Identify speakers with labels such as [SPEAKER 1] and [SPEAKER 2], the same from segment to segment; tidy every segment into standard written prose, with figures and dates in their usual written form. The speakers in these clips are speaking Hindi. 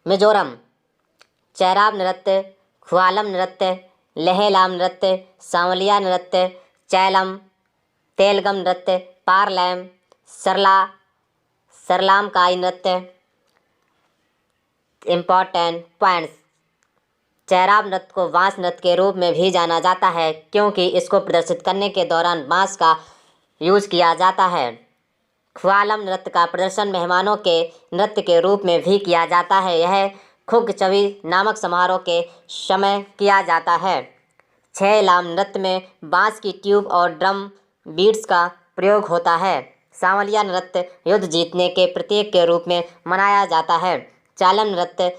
[SPEAKER 1] मिजोरम चैराब नृत्य, ख्वालम नृत्य, लेहलाम नृत्य, सांवलिया नृत्य, चैलम, तेलगम नृत्य, पारलैम, सरलामकाई नृत्य। Important points. चैराब नृत्य को बांस नृत्य के रूप में भी जाना जाता है क्योंकि इसको प्रदर्शित करने के दौरान बांस का यूज किया जाता है। ख्वालम नृत्य का प्रदर्शन मेहमानों के नृत्य के रूप में भी किया जाता है। यह खुग चवी नामक समारोह के समय किया जाता है। छैलाम नृत्य में बांस की ट्यूब और ड्रम बीट्स का प्रयोग होता है। सांवलिया नृत्य युद्ध जीतने के प्रतीक के रूप में मनाया जाता है। चालम नृत्य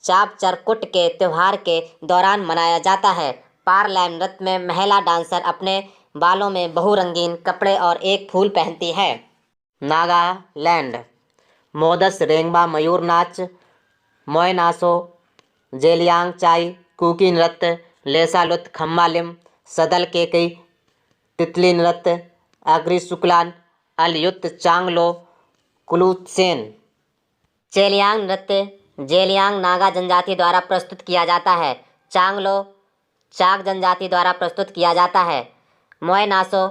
[SPEAKER 1] चाप चरकुट के त्योहार के दौरान मनाया जाता है। पारलैम नृत्य में महिला डांसर अपने बालों में बहुरंगीन कपड़े और एक फूल पहनती है। नागालैंड मोदस रेंगबा मयूर नाच, मोय नासो, जेलियांग चाई कुकी नृत्य, लेसालुत खम्मालिम, सदल केकई, तितली नृत्य, अग्री शुक्लान, अलयुत चांगलो, कुलुत्सेन। चेलियांग नृत्य जेलियांग नागा जनजाति द्वारा प्रस्तुत किया जाता है। चांगलो चाक जनजाति द्वारा प्रस्तुत किया जाता है। मोय नासो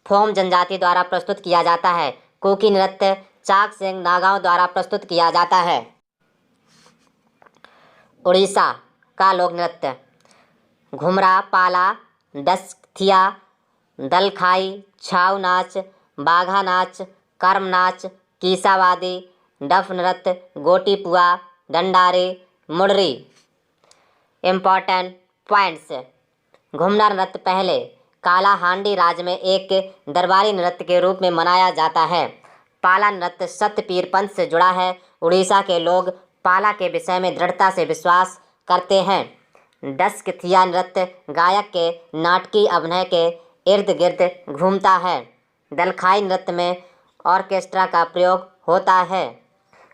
[SPEAKER 1] फोम जनजाति द्वारा प्रस्तुत किया जाता है। कुकी नृत्य चाक सेंग नागाओं द्वारा प्रस्तुत किया जाता है। उड़ीसा का लोक नृत्य घुमरा, पाला, डस्थिया, दलखाई, छाऊ नाच, बाघा नाच, कर्म नाच, कीसावादी, डफ नृत्य, गोटी पुआ, डंडारी, मुड़री। Important points. घुमरा नृत्य पहले काला हांडी राज्य में एक दरबारी नृत्य के रूप में मनाया जाता है। पाला नृत्य सतपीर पंथ से जुड़ा है। उड़ीसा के लोग पाला के विषय में दृढ़ता से विश्वास करते हैं। डस्कथिया नृत्य गायक के नाटकीय अभिनय के इर्द गिर्द घूमता है। दलखाई नृत्य में ऑर्केस्ट्रा का प्रयोग होता है।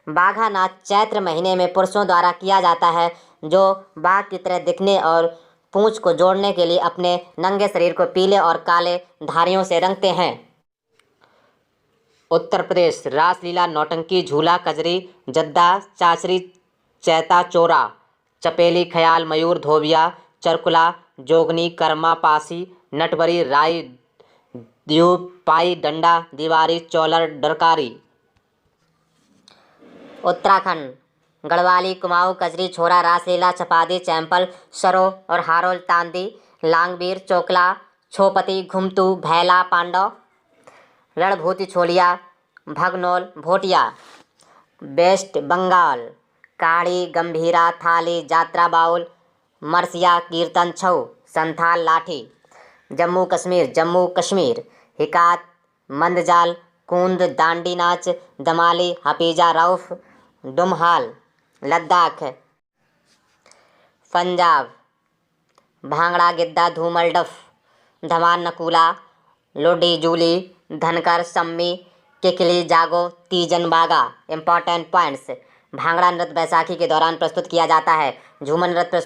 [SPEAKER 1] बाघा नाच चैत्र महीने में पुरुषों द्वारा किया जाता है जो बाघ की तरह दिखने और पूंछ को जोड़ने के लिए अपने नंगे शरीर को पीले और काले धारियों से रंगते हैं। उत्तर प्रदेश रासलीला, नौटंकी, झूला, कजरी, जद्दा, चाचरी, चैता चोरा, चपेली, खयाल, मयूर, धोबिया, चरकुला, जोगनी, कर्मा, पासी, नटबरी, राई, द्यूप, पाई, डंडा, दीवारी, चौलर, डरकारी। उत्तराखंड गढ़वाली, कुमाऊं, कजरी, छोरा, रासलीला, छपादी, चैंपल, सरो और हारोल, तांदी, लांगबीर, चोकला, छोपति, घुमतू, भैला, पांडव, रणभूति, छोलिया, भगनोल, भोटिया। वेस्ट बंगाल काड़ी, गंभीरा, थाली, जात्रा बाउल, मरसिया, कीर्तन, छऊ, संथाल, लाठी। जम्मू कश्मीर हिकात, मंदजाल, कूंद, दांडी नाच, दमाली, हपीजा, रऊफ, डुमहाल। लद्दाख पंजाब भांगड़ा, गिद्दा, धूमल, डफ, धमान, नकूला, लोडी, जूली, धनकर, सम्मी, किकली, जागो, तीजन, बागा। Important points. भांगड़ा नृत्य बैसाखी के दौरान प्रस्तुत किया जाता है। झूमर नृत्य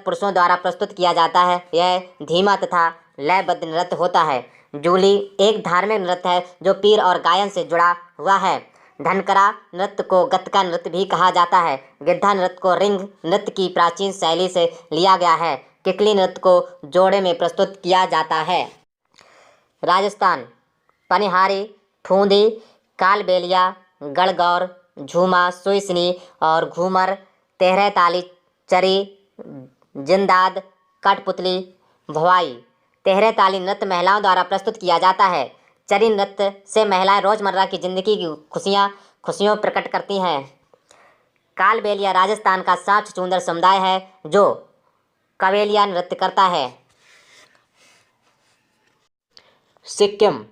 [SPEAKER 1] पुरुषों द्वारा प्रस्तुत किया जाता है। यह धीमा तथा लयबद्ध नृत्य होता है। जूली एक धार्मिक नृत्य है जो पीर और गायन से जुड़ा हुआ है। धनकरा नृत्य को गतका नृत्य भी कहा जाता है। गिद्धा नृत्य को रिंग नृत्य की प्राचीन शैली से लिया गया है। किकली नृत्य को जोड़े में प्रस्तुत किया जाता है। राजस्थान पनिहारी, फूंदी, कालबेलिया, गणगौर, झूमा, सुईसनी और घूमर, तेहरे ताली, चरी, जिंदाद, कठपुतली, भवाई। तेहरे ताली नृत्य महिलाओं द्वारा प्रस्तुत किया जाता है। चरी नृत्य से महिलाएं रोजमर्रा की जिंदगी की खुशियों प्रकट करती हैं। कालबेलिया राजस्थान का साफ चुंदर समुदाय है जो कवेलिया नृत्य करता है। सिक्किम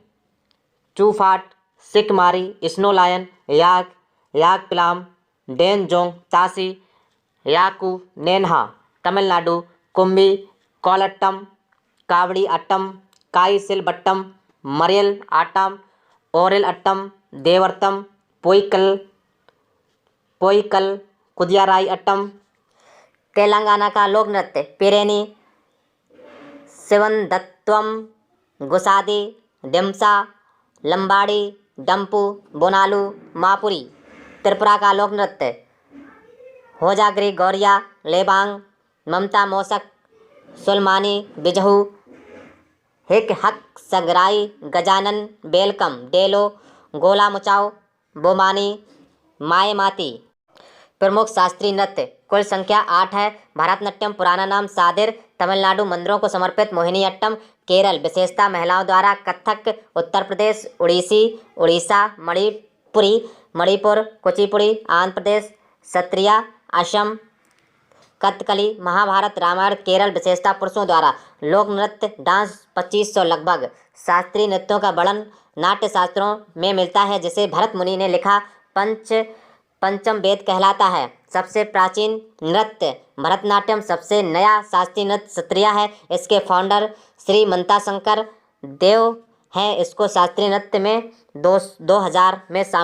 [SPEAKER 1] चूफाट, सिकमारी, स्नो लायन, याक पिलाम, डेनजोंग, तासी, याकू, नेन्हा। तमिलनाडु कुम्बी, कोलट्टम, कावड़ी अट्टम, काई सिलबट्टम, मरियल आट्टम, ओरिल अट्टम, देवर्तम, पोईकल, कुदियाराई अट्टम। तेलंगाना का लोक नृत्य पेरेनी, शिवनदत्तम, गुसादी, डिम्सा, लंबाड़ी, डंपू, बोनालू, मापुरी। त्रिपुरा का लोक नृत्य होजागिरी, गौरिया, लेबांग, ममता मौसक, सुलमानी, बिजहू, हिक हक, सगराई, गजानन, बेलकम, डेलो, गोला मुचाओ, बोमानी, माएमाती। प्रमुख शास्त्रीय नृत्य कुल संख्या 8 है। भरतनाट्यम पुराना नाम सादिर, तमिलनाडु मंदिरों को समर्पित मोहिनीअट्टम, केरल विशेषता महिलाओं द्वारा कथक, उत्तर प्रदेश ओडिसी, उड़ीसा मणिपुरी, मणिपुर कुचिपुड़ी, आंध्र प्रदेश सत्रिया, असम कथकली, महाभारत रामायण केरल विशेषता पुरुषों द्वारा लोक नृत्य डांस 2500 लगभग। शास्त्रीय नृत्यों का वर्णन नाट्य शास्त्रों में मिलता है जिसे भरत मुनि ने लिखा पंचम वेद कहलाता है। सबसे प्राचीन नृत्य भरतनाट्यम, सबसे नया शास्त्रीय नृत्य सत्रिया है। इसके फाउंडर श्री मंताशंकर देव हैं। इसको शास्त्रीय नृत्य में 2000 में शामिल